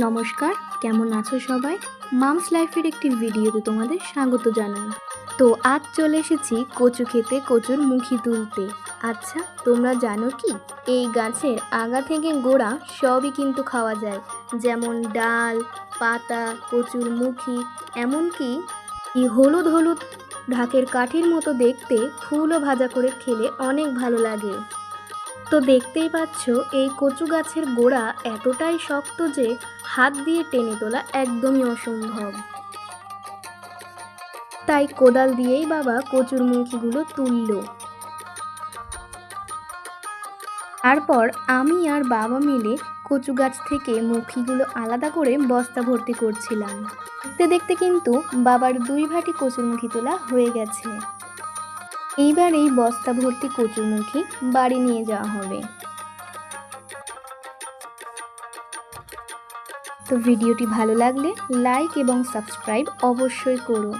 নমস্কার, কেমন আছো সবাই? মামস লাইফের একটি ভিডিওতে তোমাদের স্বাগত জানাই। তো আজ চলে এসেছি কচু খেতে, কচুর মুখি তুলতে। আচ্ছা, তোমরা জানো কি এই গাছের আগা থেকে গোড়া সবই কিন্তু খাওয়া যায়, যেমন ডাল, পাতা, কচুর মুখি, এমনকি এই হলুদ হলুদ ঢাকের কাঠির মতো দেখতে ফুলও ভাজা করে খেলে অনেক ভালো লাগে। তো দেখতেই পাচ্ছ এই কচু গাছের গোড়া এতটাই শক্ত যে হাত দিয়ে টেনে তোলা একদমই অসম্ভব। তাই কোদাল দিয়েই বাবা কচুর মুখিগুলো তুলল। তারপর আমি আর বাবা মিলে কচু গাছ থেকে মুখিগুলো আলাদা করে বস্তা ভর্তি করছিলাম। দেখতে দেখতে কিন্তু বাবার 2 ভাটি কচুর মুখি তোলা হয়ে গেছে। এইবার এই বস্তা ভর্তি কচুর মুখি বাড়ি নিয়ে যাওয়া হবে। তো ভিডিওটি ভালো লাগলে লাইক এবং সাবস্ক্রাইব অবশ্যই করো।